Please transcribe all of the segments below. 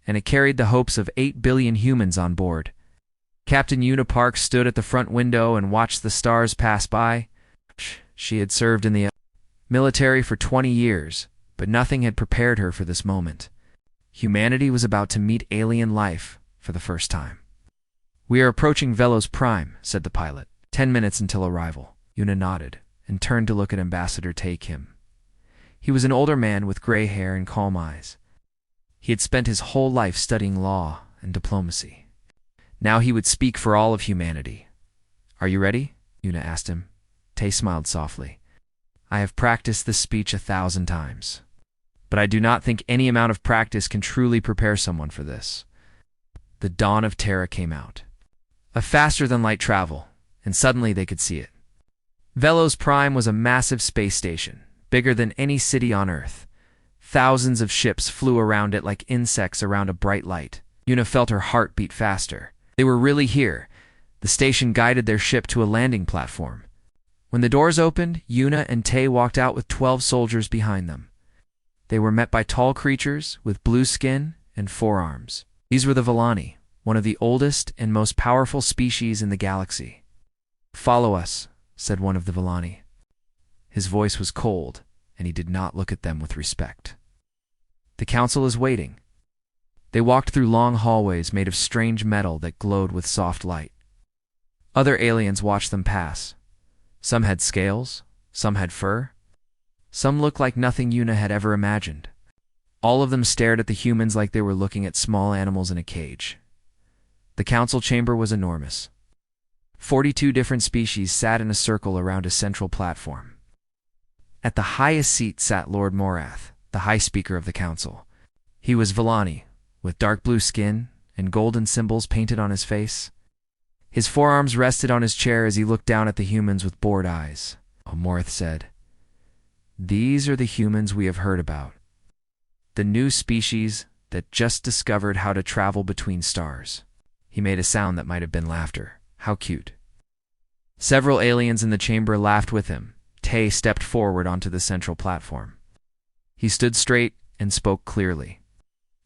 and it carried the hopes of 8 billion humans on board. Captain Una Park stood at the front window and watched the stars pass by. She had served in the military for 20 years, but nothing had prepared her for this moment. Humanity was about to meet alien life for the first time. "We are approaching Velos Prime," said the pilot. 10 minutes until arrival. Una nodded and turned to look at Ambassador Tae Kim. He was an older man with gray hair and calm eyes. He had spent his whole life studying law and diplomacy. Now he would speak for all of humanity. "Are you ready?" Una asked him. Tae smiled softly. "I have practiced this speech 1,000 times. But I do not think any amount of practice can truly prepare someone for this." The dawn of Terra came out. A faster-than-light travel, and suddenly they could see it. Velos Prime was a massive space station, bigger than any city on Earth. Thousands of ships flew around it like insects around a bright light. Una felt her heart beat faster. They were really here. The station guided their ship to a landing platform. When the doors opened, Una and Tae walked out with 12 soldiers behind them. They were met by tall creatures with blue skin and 4 arms. These were the Villani, one of the oldest and most powerful species in the galaxy. "Follow us," said one of the Villani. His voice was cold, and he did not look at them with respect. "The council is waiting." They walked through long hallways made of strange metal that glowed with soft light. Other aliens watched them pass. Some had scales, some had fur. Some looked like nothing Una had ever imagined. All of them stared at the humans like they were looking at small animals in a cage. The council chamber was enormous. 42 different species sat in a circle around a central platform. At the highest seat sat Lord Morath, the High Speaker of the council. He was Villani, with dark blue skin and golden symbols painted on his face. His forearms rested on his chair as he looked down at the humans with bored eyes. Morath said, "These are the humans we have heard about. The new species that just discovered how to travel between stars." He made a sound that might have been laughter. How cute. Several aliens in the chamber laughed with him. Tae stepped forward onto the central platform. He stood straight and spoke clearly.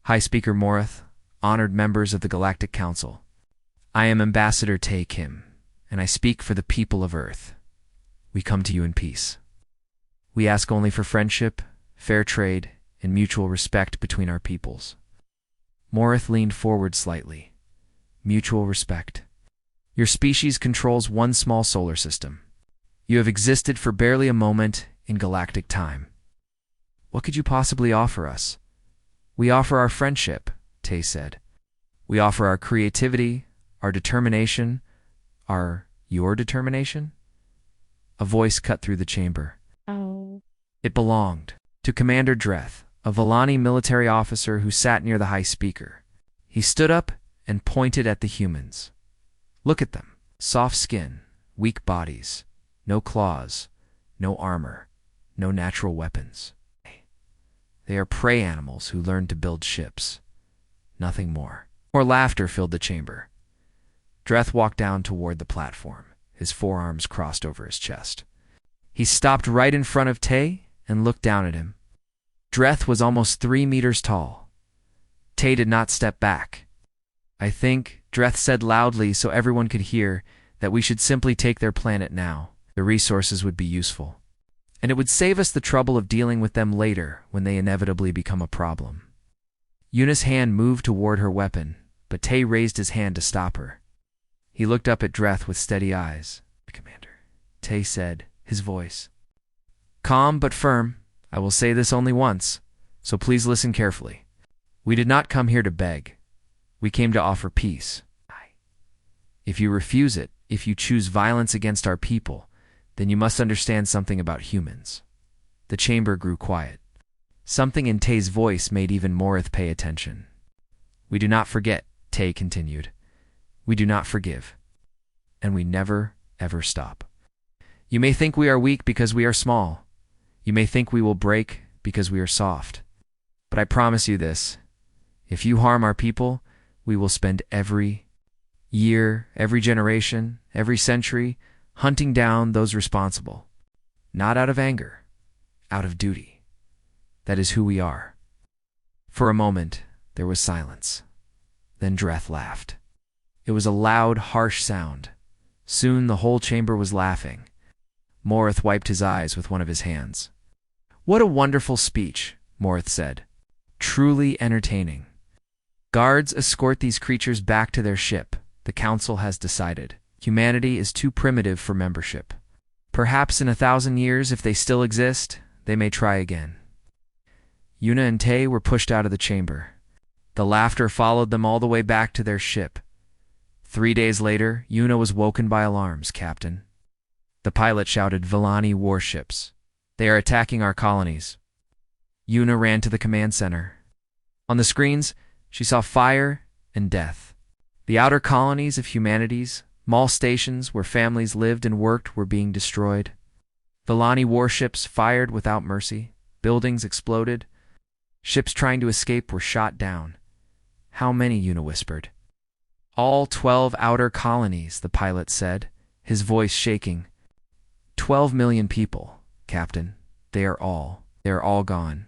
"High Speaker Morath, honored members of the Galactic Council, I am Ambassador Tae Kim, and I speak for the people of Earth. We come to you in peace. We ask only for friendship, fair trade, and mutual respect between our peoples." Morath leaned forward slightly. "Mutual respect. Your species controls one small solar system. You have existed for barely a moment in galactic time. What could you possibly offer us?" "We offer our friendship," Tae said. "We offer our creativity, our determination, your determination?" A voice cut through the chamber. Oh. It belonged to Commander Dreth, a Villani military officer who sat near the High Speaker. He stood up and pointed at the humans. "Look at them. Soft skin, weak bodies, no claws, no armor, no natural weapons. They are prey animals who learned to build ships. Nothing more." More laughter filled the chamber. Dreth walked down toward the platform, his forearms crossed over his chest. He stopped right in front of Tae and looked down at him. Dreth was almost 3 meters tall. Tae did not step back. "I think," Dreth said loudly so everyone could hear, "that we should simply take their planet now. The resources would be useful. And it would save us the trouble of dealing with them later when they inevitably become a problem." Una's hand moved toward her weapon, but Tae raised his hand to stop her. He looked up at Dreth with steady eyes. "Commander," Tae said, his voice calm but firm. "I will say this only once, so please listen carefully. We did not come here to beg. We came to offer peace. If you refuse it, if you choose violence against our people, then you must understand something about humans." The chamber grew quiet. Something in Tae's voice made even Morath pay attention. "We do not forget," Tae continued. "We do not forgive. And we never, ever stop. You may think we are weak because we are small. You may think we will break because we are soft. But I promise you this. If you harm our people, we will spend every year, every generation, every century hunting down those responsible. Not out of anger, out of duty. That is who we are." For a moment, There was silence. Then Dreth laughed. It was a loud, harsh sound. Soon the whole chamber was laughing. Morith wiped his eyes with one of his hands. "What a wonderful speech," Morith said. "Truly entertaining. Guards, escort these creatures back to their ship. The Council has decided. Humanity is too primitive for membership. Perhaps in 1,000 years, if they still exist, they may try again." Yuna and Tay were pushed out of the chamber. The laughter followed them all the way back to their ship. 3 days later, Yuna was woken by alarms, "Captain." The pilot shouted, "Villani warships. They are attacking our colonies." Yuna ran to the command center. On the screens, she saw fire and death. The outer colonies of humanities, mall stations where families lived and worked, were being destroyed. Villani warships fired without mercy. Buildings exploded. Ships trying to escape were shot down. "How many?" Yuna whispered. "All 12 outer colonies," the pilot said, his voice shaking. 12 million people, Captain. They are all gone."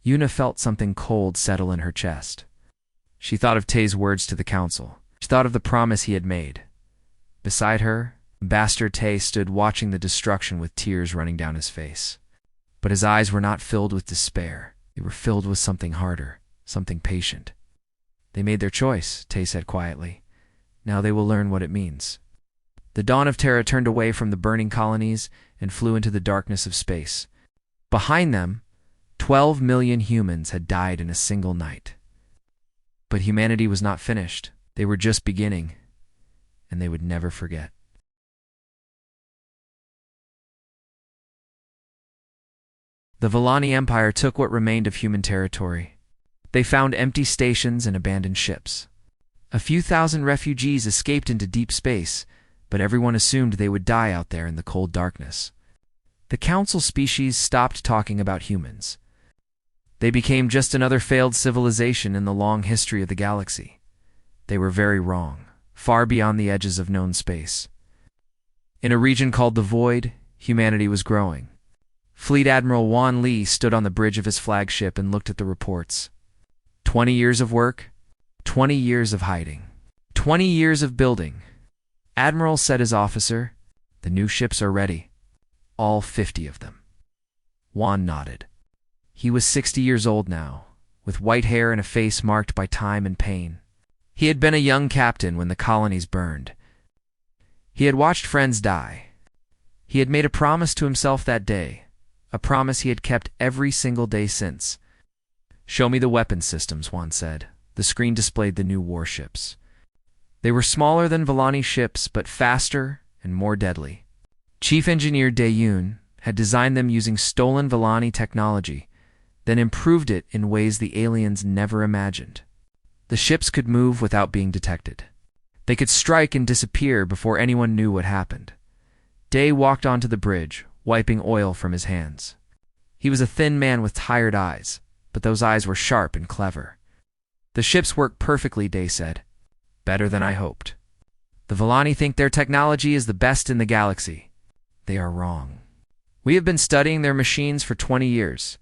Yuna felt something cold settle in her chest. She thought of Tay's words to the Council. She thought of the promise he had made. Beside her, Ambassador Tay stood watching the destruction with tears running down his face. But his eyes were not filled with despair. They were filled with something harder, something patient. "They made their choice," Tay said quietly. "Now they will learn what it means." The Dawn of Terra turned away from the burning colonies and flew into the darkness of space. Behind them, 12 million humans had died in a single night. But humanity was not finished. They were just beginning, and they would never forget. The Villani Empire took what remained of human territory. They found empty stations and abandoned ships. A few thousand refugees escaped into deep space, but everyone assumed they would die out there in the cold darkness. The Council species stopped talking about humans. They became just another failed civilization in the long history of the galaxy. They were very wrong, far beyond the edges of known space. In a region called the Void, humanity was growing. Fleet Admiral Wan Li stood on the bridge of his flagship and looked at the reports. 20 years of work, 20 years of hiding, 20 years of building. "Admiral," said his officer, "the new ships are ready. All 50 of them." Wan nodded. He was 60 years old now, with white hair and a face marked by time and pain. He had been a young captain when the colonies burned. He had watched friends die. He had made a promise to himself that day, a promise he had kept every single day since. "Show me the weapon systems," Wan said. The screen displayed the new warships. They were smaller than Villani ships, but faster and more deadly. Chief Engineer Daeyun had designed them using stolen Villani technology, then improved it in ways the aliens never imagined. The ships could move without being detected. They could strike and disappear before anyone knew what happened. Day walked onto the bridge, wiping oil from his hands. He was a thin man with tired eyes, but those eyes were sharp and clever. "The ships work perfectly," Day said. "Better than I hoped. The Villani think their technology is the best in the galaxy. They are wrong. We have been studying their machines for 20 years.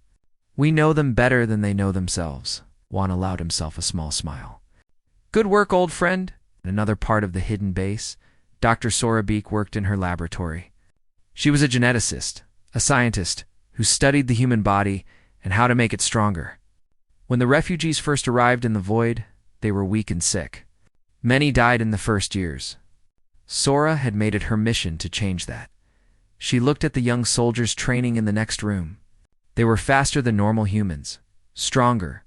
We know them better than they know themselves." Wan allowed himself a small smile. "Good work, old friend." In another part of the hidden base, Dr. Sorabeek worked in her laboratory. She was a geneticist, a scientist who studied the human body and how to make it stronger. When the refugees first arrived in the Void, they were weak and sick. Many died in the first years. Sora had made it her mission to change that. She looked at the young soldiers training in the next room. They were faster than normal humans, stronger.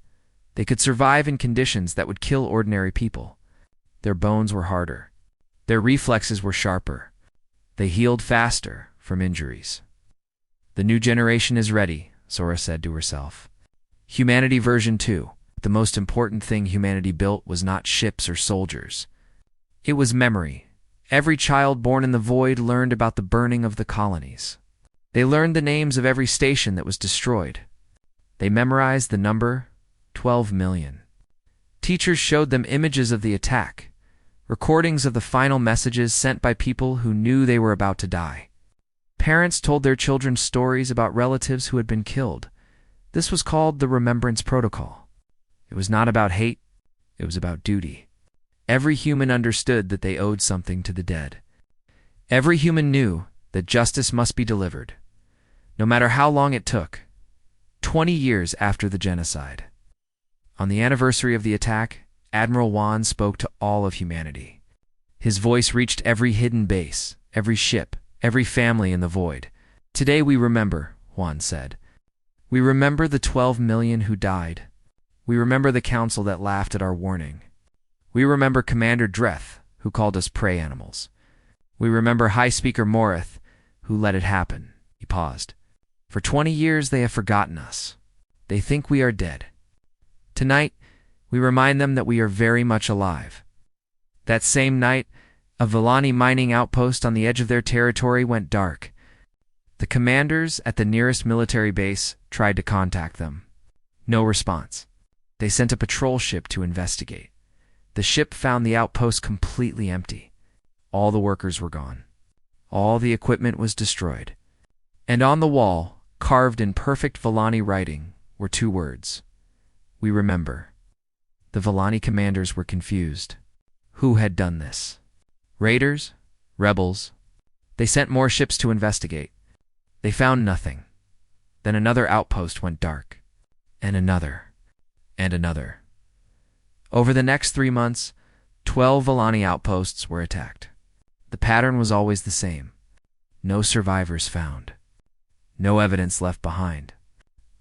They could survive in conditions that would kill ordinary people. Their bones were harder. Their reflexes were sharper. They healed faster from injuries. "The new generation is ready," Sora said to herself. Humanity version 2. The most important thing humanity built was not ships or soldiers. It was memory. Every child born in the Void learned about the burning of the colonies. They learned the names of every station that was destroyed. They memorized the number 12 million. Teachers showed them images of the attack, recordings of the final messages sent by people who knew they were about to die. Parents told their children stories about relatives who had been killed. This was called the Remembrance Protocol. It was not about hate, it was about duty. Every human understood that they owed something to the dead. Every human knew that justice must be delivered, no matter how long it took. 20 years after the genocide. On the anniversary of the attack, Admiral Juan spoke to all of humanity. His voice reached every hidden base, every ship, every family in the void. "Today we remember," Juan said. "We remember the 12 million who died. We remember the council that laughed at our warning. We remember Commander Dreth, who called us prey animals. We remember High Speaker Morith, who let it happen." He paused. "For 20 years they have forgotten us. They think we are dead. Tonight, we remind them that we are very much alive." That same night, a Villani mining outpost on the edge of their territory went dark. The commanders at the nearest military base tried to contact them. No response. They sent a patrol ship to investigate. The ship found the outpost completely empty. All the workers were gone. All the equipment was destroyed. And on the wall, carved in perfect Villani writing, were 2 words: "We remember." The Villani commanders were confused. Who had done this? Raiders? Rebels? They sent more ships to investigate. They found nothing. Then another outpost went dark. And another. And another. Over the next 3 months, 12 Villani outposts were attacked. The pattern was always the same. No survivors found. No evidence left behind.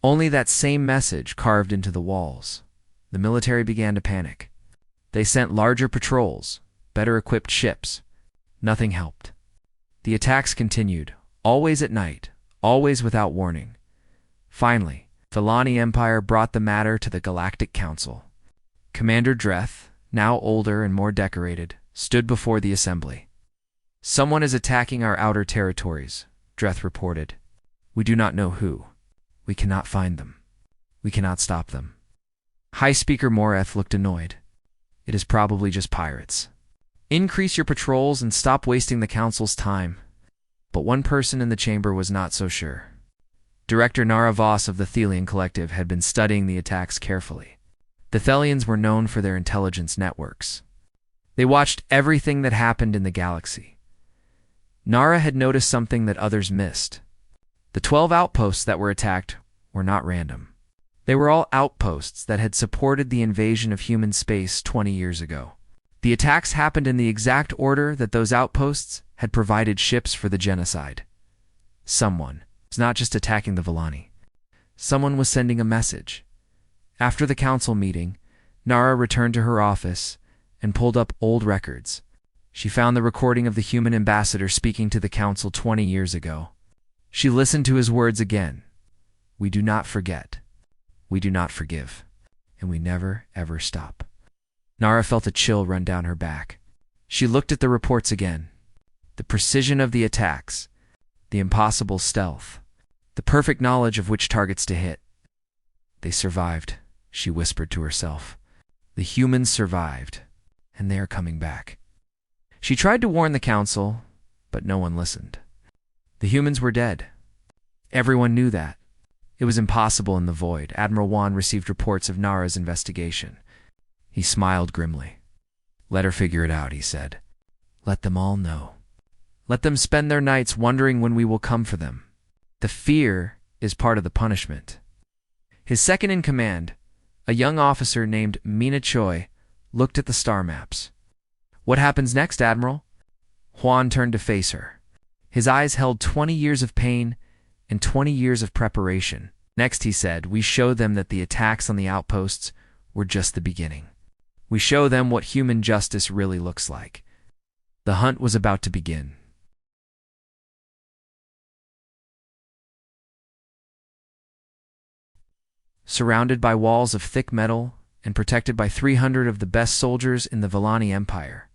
Only that same message carved into the walls. The military began to panic. They sent larger patrols, better equipped ships. Nothing helped. The attacks continued, always at night, always without warning. Finally, the Villani Empire brought the matter to the Galactic Council. Commander Dreth, now older and more decorated, stood before the assembly. "Someone is attacking our outer territories," Dreth reported. "We do not know who. We cannot find them. We cannot stop them." High Speaker Moreth looked annoyed. "It is probably just pirates. Increase your patrols and stop wasting the council's time." But one person in the chamber was not so sure. Director Nara Voss of the Thelian Collective had been studying the attacks carefully. The Thelians were known for their intelligence networks. They watched everything that happened in the galaxy. Nara had noticed something that others missed. The 12 outposts that were attacked were not random. They were all outposts that had supported the invasion of human space 20 years ago. The attacks happened in the exact order that those outposts had provided ships for the genocide. Someone was not just attacking the Villani. Someone was sending a message. After the council meeting, Nara returned to her office and pulled up old records. She found the recording of the human ambassador speaking to the council 20 years ago. She listened to his words again. "We do not forget. We do not forgive. And we never, ever stop." Nara felt a chill run down her back. She looked at the reports again. The precision of the attacks, the impossible stealth, the perfect knowledge of which targets to hit. "They survived," she whispered to herself. "The humans survived, and they are coming back." She tried to warn the council, but no one listened. The humans were dead. Everyone knew that. It was impossible in the void. Admiral Juan received reports of Nara's investigation. He smiled grimly. "Let her figure it out," he said. "Let them all know. Let them spend their nights wondering when we will come for them. The fear is part of the punishment." His second-in-command, a young officer named Mina Choi, looked at the star maps. "What happens next, Admiral?" Juan turned to face her. His eyes held 20 years of pain and 20 years of preparation. "Next," he said, "we show them that the attacks on the outposts were just the beginning. We show them what human justice really looks like." The hunt was about to begin. Surrounded by walls of thick metal and protected by 300 of the best soldiers in the Villani Empire.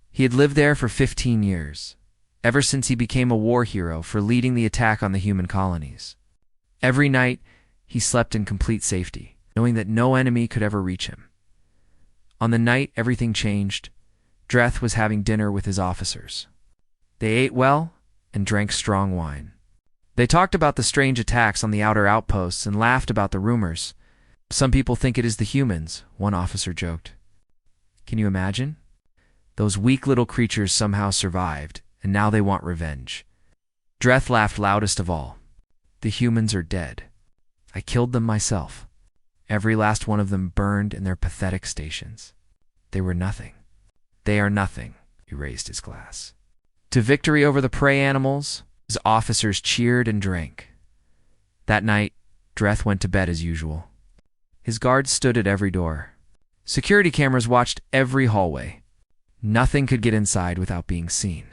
He had lived there for 15 years, ever since he became a war hero for leading the attack on the human colonies. Every night, he slept in complete safety, knowing that no enemy could ever reach him. On the night everything changed, Dreth was having dinner with his officers. They ate well and drank strong wine. They talked about the strange attacks on the outer outposts and laughed about the rumors. Some people think it is the humans, one officer joked. Can you imagine? Those weak little creatures somehow survived, and now they want revenge. Dreth laughed loudest of all. The humans are dead. I killed them myself. Every last one of them burned in their pathetic stations. They were nothing. They are nothing, he raised his glass. To victory over the prey animals, his officers cheered and drank. That night, Dreth went to bed as usual. His guards stood at every door. Security cameras watched every hallway. Nothing could get inside without being seen.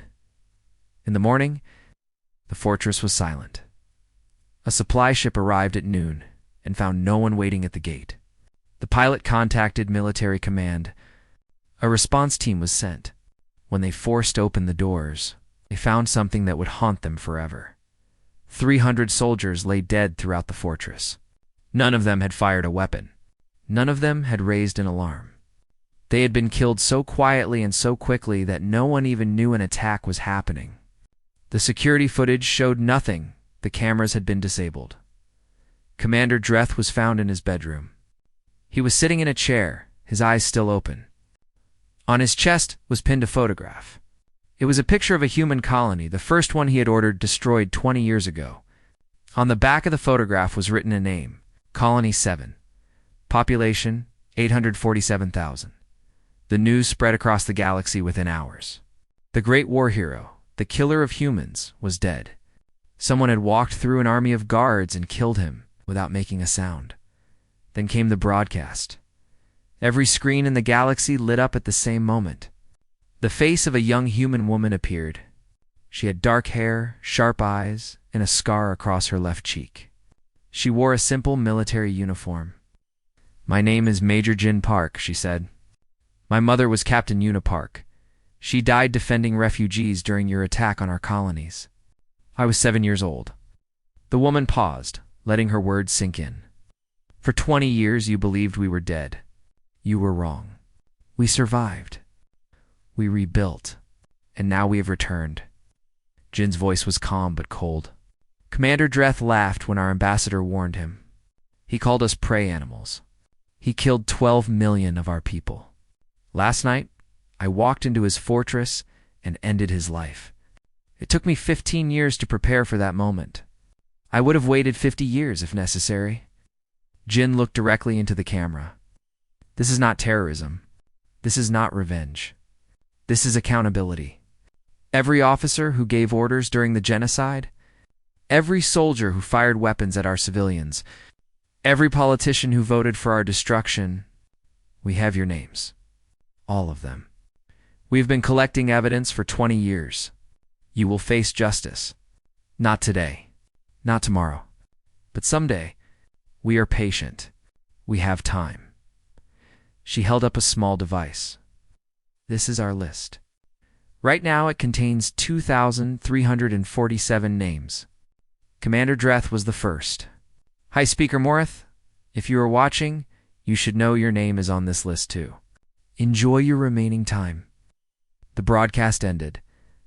In the morning, the fortress was silent. A supply ship arrived at noon and found no one waiting at the gate. The pilot contacted military command. A response team was sent. When they forced open the doors, they found something that would haunt them forever. 300 soldiers lay dead throughout the fortress. None of them had fired a weapon. None of them had raised an alarm. They had been killed so quietly and so quickly that no one even knew an attack was happening. The security footage showed nothing. The cameras had been disabled. Commander Dreth was found in his bedroom. He was sitting in a chair, his eyes still open. On his chest was pinned a photograph. It was a picture of a human colony, the first one he had ordered destroyed 20 years ago. On the back of the photograph was written a name, Colony 7. Population, 847,000. The news spread across the galaxy within hours. The great war hero, the killer of humans, was dead. Someone had walked through an army of guards and killed him without making a sound. Then came the broadcast. Every screen in the galaxy lit up at the same moment. The face of a young human woman appeared. She had dark hair, sharp eyes, and a scar across her left cheek. She wore a simple military uniform. "My name is Major Jin Park," she said. "My mother was Captain Una Park. She died defending refugees during your attack on our colonies. I was 7 years old." The woman paused, letting her words sink in. "For 20 years you believed we were dead. You were wrong. We survived. We rebuilt. And now we have returned." Jin's voice was calm but cold. Commander Dreth laughed when our ambassador warned him. He called us prey animals. He killed 12 million of our people. Last night, I walked into his fortress and ended his life. It took me 15 years to prepare for that moment. I would have waited 50 years if necessary. Jin looked directly into the camera. This is not terrorism. This is not revenge. This is accountability. Every officer who gave orders during the genocide, every soldier who fired weapons at our civilians, every politician who voted for our destruction, we have your names. All of them. We have been collecting evidence for 20 years. You will face justice. Not today. Not tomorrow. But someday. We are patient. We have time. She held up a small device. This is our list. Right now it contains 2,347 names. Commander Dreth was the first. Hi, Speaker Morith. If you are watching, you should know your name is on this list too. Enjoy your remaining time. The broadcast ended.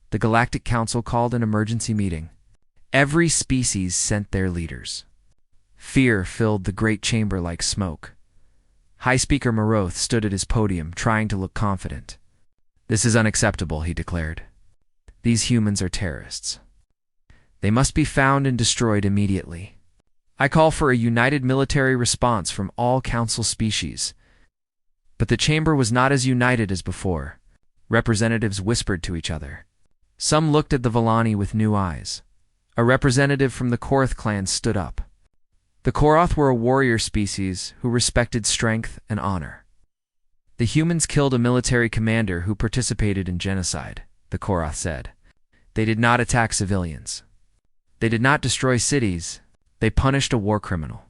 The Galactic Council called an emergency meeting. Every species sent their leaders. Fear filled the great chamber like smoke. High Speaker Moroth stood at his podium, trying to look confident. "This is unacceptable," he declared. "These humans are terrorists. They must be found and destroyed immediately. I call for a united military response from all Council species." But the chamber was not as united as before. Representatives whispered to each other. Some looked at the Villani with new eyes. A representative from the Korath clan stood up. The Korath were a warrior species who respected strength and honor. The humans killed a military commander who participated in genocide, the Korath said. They did not attack civilians. They did not destroy cities. They punished a war criminal.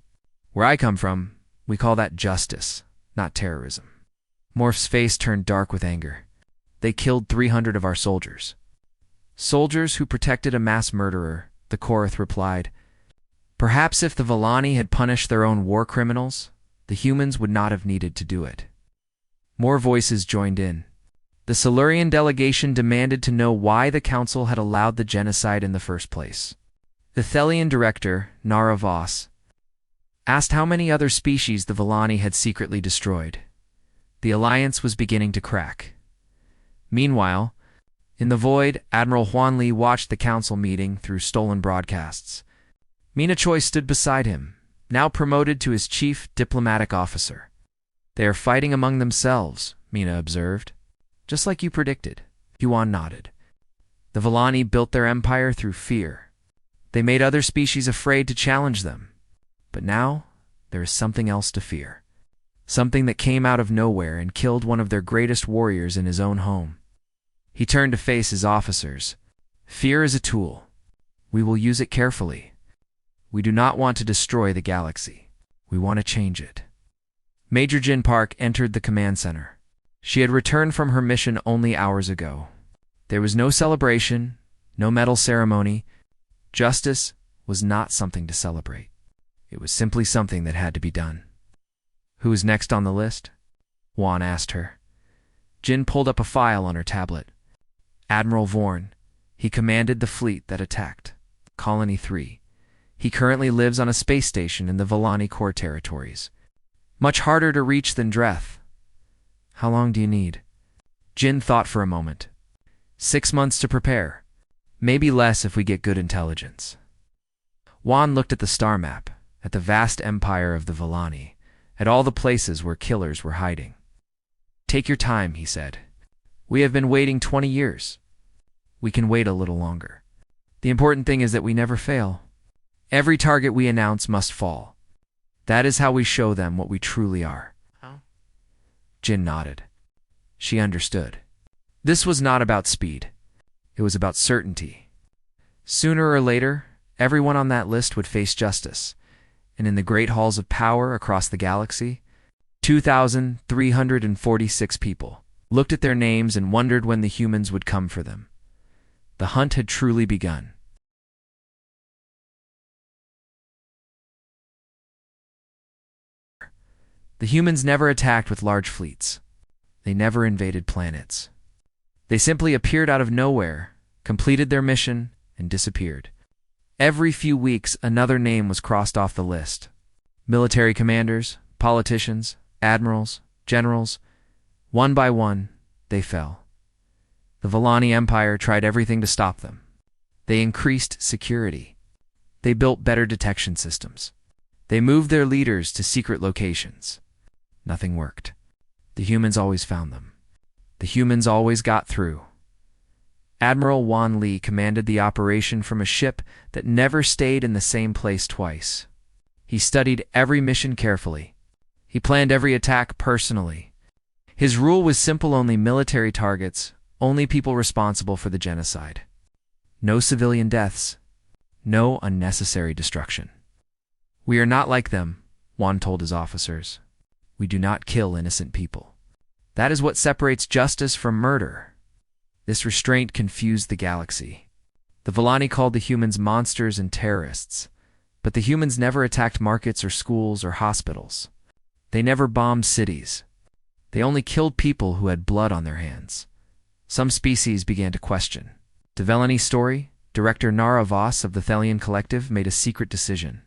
Where I come from, we call that justice, not terrorism. Morph's face turned dark with anger. They killed 300 of our soldiers. Soldiers who protected a mass murderer, the Korath replied. Perhaps if the Villani had punished their own war criminals, the humans would not have needed to do it. More voices joined in. The Silurian delegation demanded to know why the council had allowed the genocide in the first place. The Thelian director, Nara Voss, asked how many other species the Villani had secretly destroyed. The alliance was beginning to crack. Meanwhile, in the void, Admiral Huan Li watched the council meeting through stolen broadcasts. Mina Choi stood beside him, now promoted to his chief diplomatic officer. "They are fighting among themselves," Mina observed. "Just like you predicted." Huan nodded. "The Villani built their empire through fear. They made other species afraid to challenge them. But now, there is something else to fear. Something that came out of nowhere and killed one of their greatest warriors in his own home." He turned to face his officers. "Fear is a tool. We will use it carefully. We do not want to destroy the galaxy. We want to change it." Major Jin Park entered the command center. She had returned from her mission only hours ago. There was no celebration, no medal ceremony. Justice was not something to celebrate. It was simply something that had to be done. "Who is next on the list?" Juan asked her. Jin pulled up a file on her tablet. "Admiral Vorn. He commanded the fleet that attacked. Colony 3. He currently lives on a space station in the Villani core territories. Much harder to reach than Dreth. How long do you need?" Jin thought for a moment. 6 months to prepare. Maybe less if we get good intelligence." Juan looked at the star map, at the vast empire of the Villani, at all the places where killers were hiding. "Take your time," he said. "We have been waiting 20 years. We can wait a little longer. The important thing is that we never fail. Every target we announce must fall. That is how we show them what we truly are." Jin nodded. She understood. This was not about speed. It was about certainty. Sooner or later, everyone on that list would face justice, and in the great halls of power across the galaxy, 2,346 people looked at their names and wondered when the humans would come for them. The hunt had truly begun. The humans never attacked with large fleets. They never invaded planets. They simply appeared out of nowhere, completed their mission, and disappeared. Every few weeks, another name was crossed off the list. Military commanders, politicians, admirals, generals. One by one, they fell. The Villani Empire tried everything to stop them. They increased security. They built better detection systems. They moved their leaders to secret locations. Nothing worked. The humans always found them. The humans always got through. Admiral Wan Li commanded the operation from a ship that never stayed in the same place twice. He studied every mission carefully. He planned every attack personally. His rule was simple: only military targets, only people responsible for the genocide. No civilian deaths, no unnecessary destruction. "We are not like them," Wan told his officers. "We do not kill innocent people. That is what separates justice from murder." This restraint confused the galaxy. The Villani called the humans monsters and terrorists, but the humans never attacked markets or schools or hospitals. They never bombed cities. They only killed people who had blood on their hands. Some species began to question. The Villani story, director Nara Voss of the Thelian Collective made a secret decision.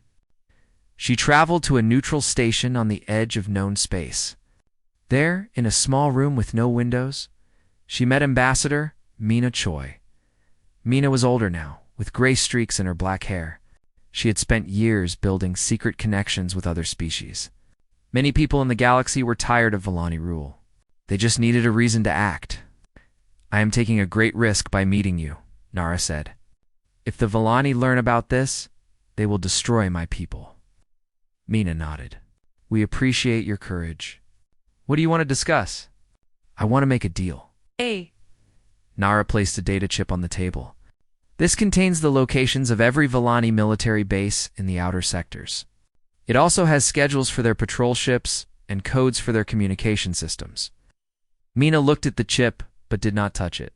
She traveled to a neutral station on the edge of known space. There, in a small room with no windows, she met Ambassador Mina Choi. Mina was older now, with gray streaks in her black hair. She had spent years building secret connections with other species. Many people in the galaxy were tired of Villani rule. They just needed a reason to act. "I am taking a great risk by meeting you," Nara said. "If the Villani learn about this, they will destroy my people." Mina nodded. "We appreciate your courage. What do you want to discuss?" "I want to make a deal." Nara placed a data chip on the table. This contains the locations of every Villani military base in the outer sectors. It also has schedules for their patrol ships and codes for their communication systems. Mina looked at the chip, but did not touch it.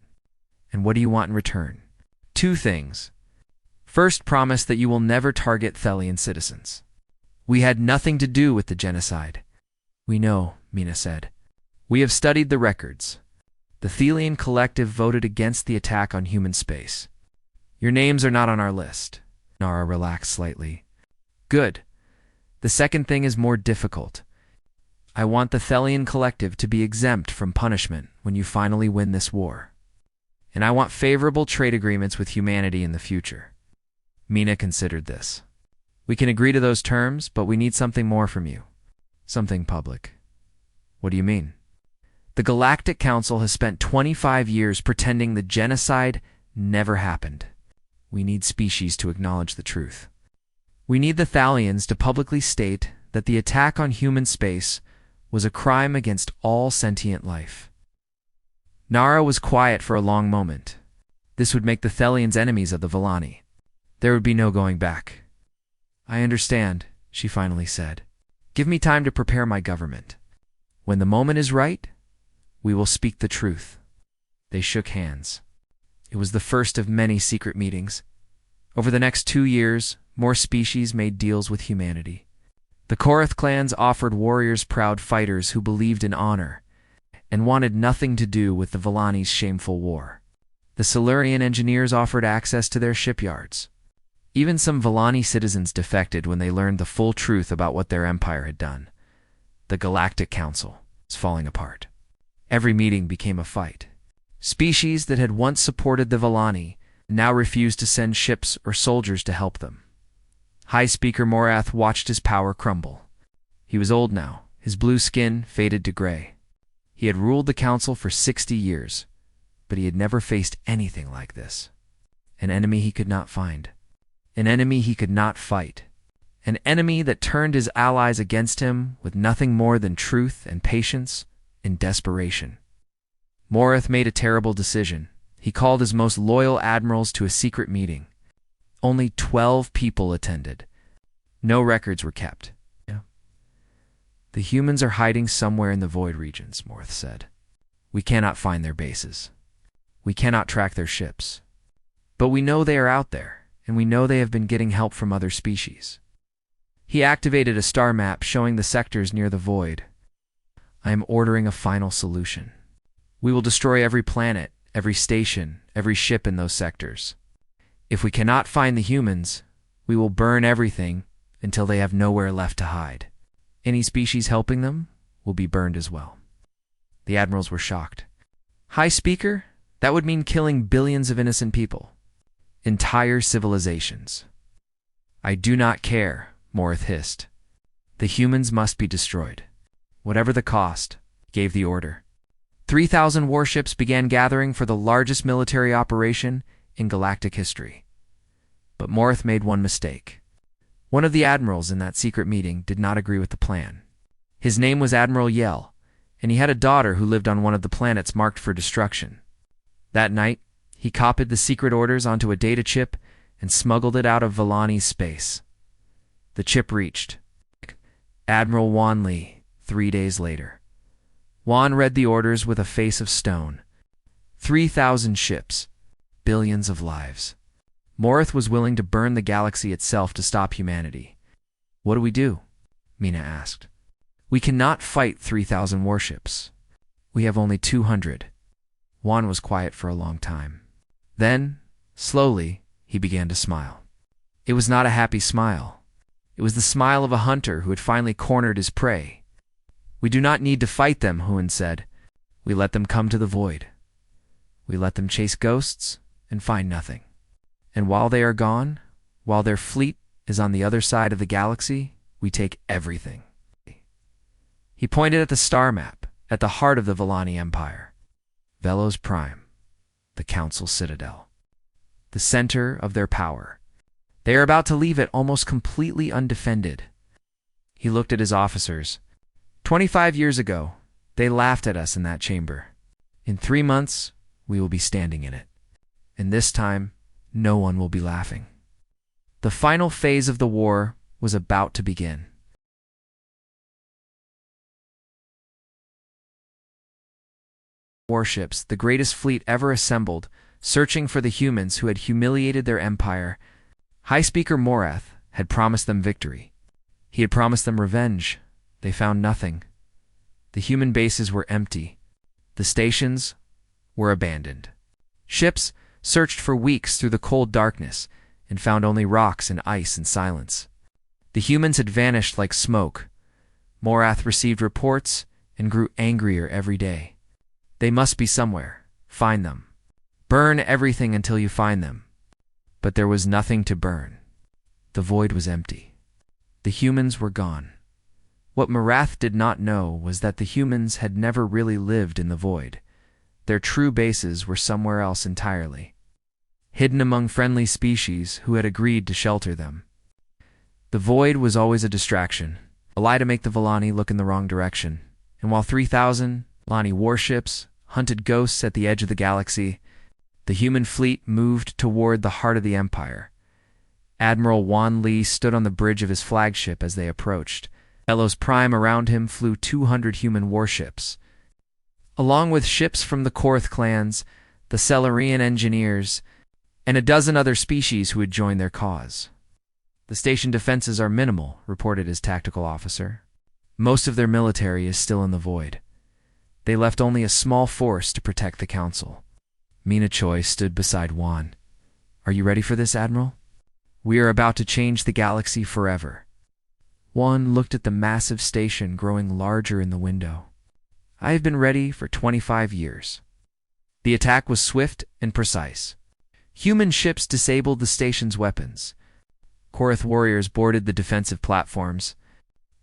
"And what do you want in return?" "2 things. First, promise that you will never target Thelian citizens." "We had nothing to do with the genocide." "We know," Mina said. "We have studied the records. The Thelian Collective voted against the attack on human space. Your names are not on our list." Nara relaxed slightly. "Good. The second thing is more difficult. I want the Thelian Collective to be exempt from punishment when you finally win this war. And I want favorable trade agreements with humanity in the future. Mina considered this. We can agree to those terms, but we need something more from you. Something public. What do you mean? The Galactic Council has spent 25 years pretending the genocide never happened. We need species to acknowledge the truth. We need the Thalians to publicly state that the attack on human space was a crime against all sentient life. Nara was quiet for a long moment. This would make the Thelians enemies of the Villani. There would be no going back. I understand, she finally said. Give me time to prepare my government. When the moment is right, we will speak the truth. They shook hands. It was the first of many secret meetings. Over the next 2 years, more species made deals with humanity. The Korath clans offered warriors proud fighters who believed in honor and wanted nothing to do with the Villani's shameful war. The Silurian engineers offered access to their shipyards. Even some Villani citizens defected when they learned the full truth about what their empire had done. The Galactic Council was falling apart. Every meeting became a fight. Species that had once supported the Villani now refused to send ships or soldiers to help them. High Speaker Morath watched his power crumble. He was old now, his blue skin faded to gray. He had ruled the council for 60 years, but he had never faced anything like this. An enemy he could not find. An enemy he could not fight. An enemy that turned his allies against him with nothing more than truth and patience in desperation. Morath made a terrible decision. He called his most loyal admirals to a secret meeting. Only 12 people attended. No records were kept. The humans are hiding somewhere in the void regions, Morath said. We cannot find their bases. We cannot track their ships. But we know they are out there, and we know they have been getting help from other species. He activated a star map showing the sectors near the void. I am ordering a final solution. We will destroy every planet, every station, every ship in those sectors. If we cannot find the humans, we will burn everything until they have nowhere left to hide. Any species helping them will be burned as well. The admirals were shocked. High Speaker, that would mean killing billions of innocent people. Entire civilizations. I do not care, Morath hissed. The humans must be destroyed. Whatever the cost, he gave the order. 3,000 warships began gathering for the largest military operation in galactic history. But Morath made one mistake. One of the admirals in that secret meeting did not agree with the plan. His name was Admiral Yell, and he had a daughter who lived on one of the planets marked for destruction. That night, he copied the secret orders onto a data chip and smuggled it out of Villani's space. The chip reached Admiral Wan Li 3 days later. Wan read the orders with a face of stone. 3,000 ships, billions of lives. Morath was willing to burn the galaxy itself to stop humanity. What do we do? Mina asked. We cannot fight 3,000 warships. We have only 200. Wan was quiet for a long time. Then, slowly, he began to smile. It was not a happy smile. It was the smile of a hunter who had finally cornered his prey. We do not need to fight them, Huan said. We let them come to the void. We let them chase ghosts and find nothing. And while they are gone, while their fleet is on the other side of the galaxy, we take everything. He pointed at the star map, at the heart of the Villani Empire. Velos Prime, the Council Citadel. The center of their power. They are about to leave it almost completely undefended. He looked at his officers. 25 years ago, they laughed at us in that chamber. In 3 months, we will be standing in it. And this time, no one will be laughing. The final phase of the war was about to begin. Warships, the greatest fleet ever assembled, searching for the humans who had humiliated their empire. High Speaker Morath had promised them victory. He had promised them revenge. They found nothing. The human bases were empty. The stations were abandoned. Ships searched for weeks through the cold darkness and found only rocks and ice and silence. The humans had vanished like smoke. Morath received reports and grew angrier every day. They must be somewhere. Find them. Burn everything until you find them. But there was nothing to burn. The void was empty. The humans were gone. What Morath did not know was that the humans had never really lived in the void. Their true bases were somewhere else entirely, hidden among friendly species who had agreed to shelter them. The void was always a distraction, a lie to make the Volani look in the wrong direction. And while 3,000 Lani warships hunted ghosts at the edge of the galaxy, the human fleet moved toward the heart of the Empire. Admiral Wan Li stood on the bridge of his flagship as they approached. Elos Prime around him flew 200 human warships, along with ships from the Korth clans, the Celarian engineers, and a dozen other species who had joined their cause. The station defenses are minimal, reported his tactical officer. Most of their military is still in the void. They left only a small force to protect the council. Mina Choi stood beside Wan. Are you ready for this, Admiral? We are about to change the galaxy forever. Wan looked at the massive station growing larger in the window. I have been ready for 25 years. The attack was swift and precise. Human ships disabled the station's weapons. Korth warriors boarded the defensive platforms.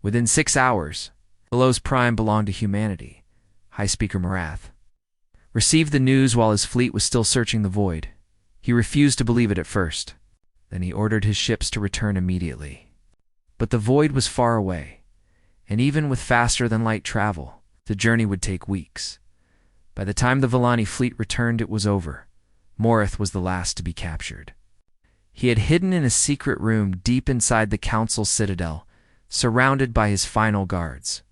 Within 6 hours, Elos Prime belonged to humanity. High Speaker Morath received the news while his fleet was still searching the void. He refused to believe it at first. Then he ordered his ships to return immediately. But the void was far away, and even with faster-than-light travel, the journey would take weeks. By the time the Volani fleet returned, it was over. Morath was the last to be captured. He had hidden in a secret room deep inside the Council Citadel, surrounded by his final guards.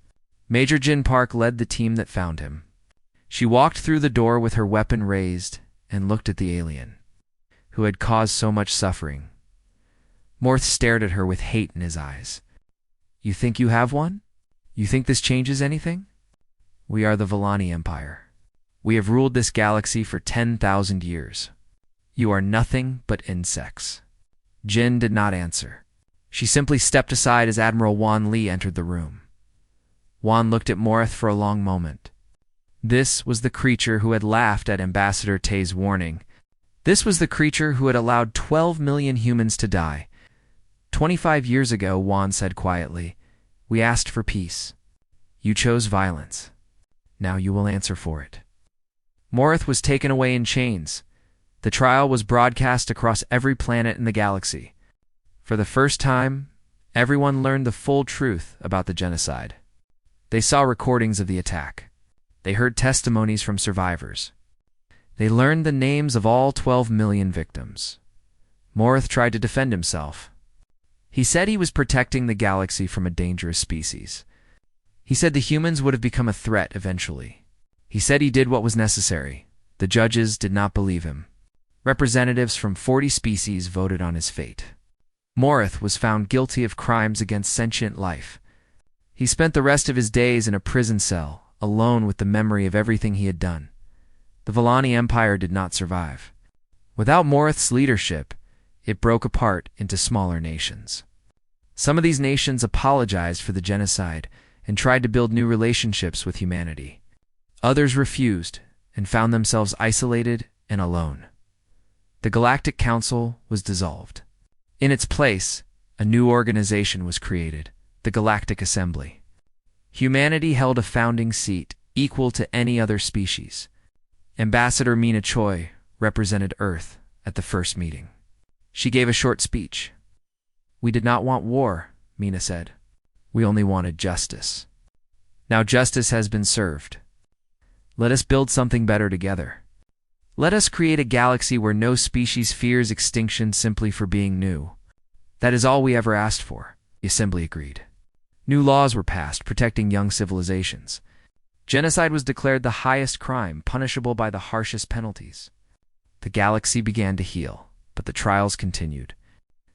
Major Jin Park led the team that found him. She walked through the door with her weapon raised and looked at the alien, who had caused so much suffering. Morth stared at her with hate in his eyes. You think you have one? You think this changes anything? We are the Volani Empire. We have ruled this galaxy for 10,000 years. You are nothing but insects. Jin did not answer. She simply stepped aside as Admiral Wan Li entered the room. Wan looked at Morath for a long moment. This was the creature who had laughed at Ambassador Tay's warning. This was the creature who had allowed 12 million humans to die. 25 years ago, Wan said quietly, we asked for peace. You chose violence. Now you will answer for it. Morath was taken away in chains. The trial was broadcast across every planet in the galaxy. For the first time, everyone learned the full truth about the genocide. They saw recordings of the attack. They heard testimonies from survivors. They learned the names of all 12 million victims. Morath tried to defend himself. He said he was protecting the galaxy from a dangerous species. He said the humans would have become a threat eventually. He said he did what was necessary. The judges did not believe him. Representatives from 40 species voted on his fate. Morath was found guilty of crimes against sentient life. He spent the rest of his days in a prison cell, alone with the memory of everything he had done. The Volani Empire did not survive. Without Morath's leadership, it broke apart into smaller nations. Some of these nations apologized for the genocide and tried to build new relationships with humanity. Others refused and found themselves isolated and alone. The Galactic Council was dissolved. In its place, a new organization was created, the Galactic Assembly. Humanity held a founding seat equal to any other species. Ambassador Mina Choi represented Earth at the first meeting. She gave a short speech. We did not want war, Mina said. We only wanted justice. Now justice has been served. Let us build something better together. Let us create a galaxy where no species fears extinction simply for being new. That is all we ever asked for, the Assembly agreed. New laws were passed protecting young civilizations. Genocide was declared the highest crime, punishable by the harshest penalties. The galaxy began to heal, but the trials continued.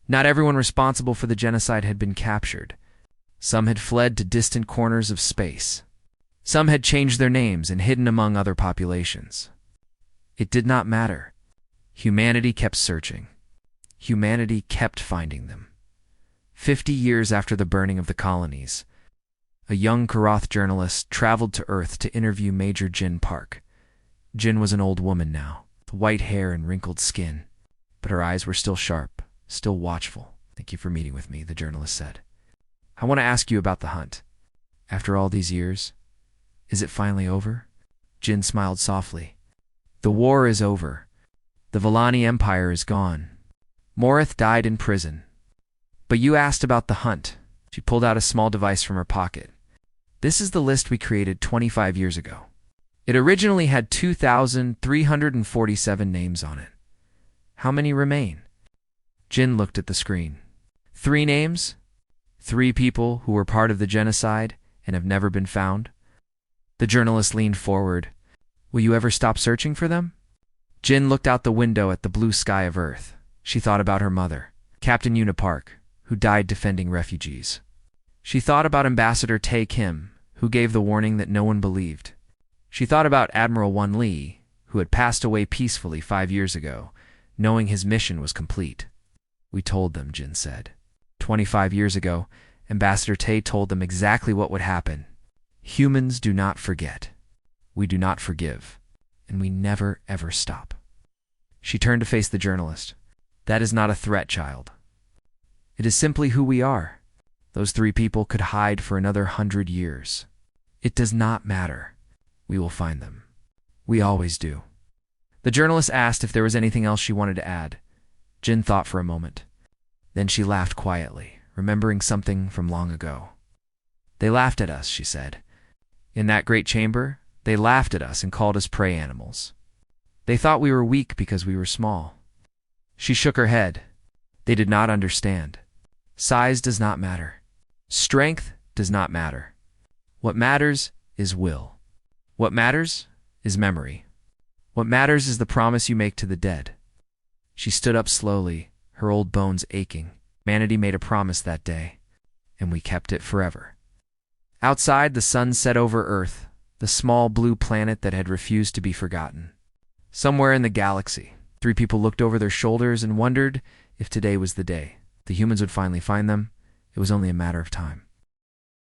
Not everyone responsible for the genocide had been captured. Some had fled to distant corners of space. Some had changed their names and hidden among other populations. It did not matter. Humanity kept searching. Humanity kept finding them. 50 years after the burning of the colonies, a young Karath journalist traveled to Earth to interview Major Jin Park. Jin was an old woman now, with white hair and wrinkled skin, but her eyes were still sharp, still watchful. "Thank you for meeting with me," the journalist said. "I want to ask you about the hunt. After all these years, is it finally over?" Jin smiled softly. "The war is over. The Villani Empire is gone. Morith died in prison. But you asked about the hunt." She pulled out a small device from her pocket. "This is the list we created 25 years ago. It originally had 2,347 names on it. How many remain?" Jin looked at the screen. 3 names? 3 people who were part of the genocide and have never been found? The journalist leaned forward. "Will you ever stop searching for them?" Jin looked out the window at the blue sky of Earth. She thought about her mother, Captain Una Park, who died defending refugees. She thought about Ambassador Tae Kim, who gave the warning that no one believed. She thought about Admiral Won Lee, who had passed away peacefully 5 years ago, knowing his mission was complete. "We told them," Jin said. 25 years ago, Ambassador Tae told them exactly what would happen. Humans do not forget. We do not forgive. And we never, ever stop. She turned to face the journalist. "That is not a threat, child. It is simply who we are. Those 3 people could hide for another 100 years. It does not matter. We will find them. We always do." The journalist asked if there was anything else she wanted to add. Jin thought for a moment. Then she laughed quietly, remembering something from long ago. "They laughed at us," she said. "In that great chamber, they laughed at us and called us prey animals. They thought we were weak because we were small." She shook her head. They did not understand. Size does not matter. Strength does not matter. What matters is will. What matters is memory. What matters is the promise you make to the dead. She stood up slowly, her old bones aching. Humanity made a promise that day, and we kept it forever. Outside, the sun set over Earth, the small blue planet that had refused to be forgotten. Somewhere in the galaxy, 3 people looked over their shoulders and wondered if today was the day. The humans would finally find them. It was only a matter of time.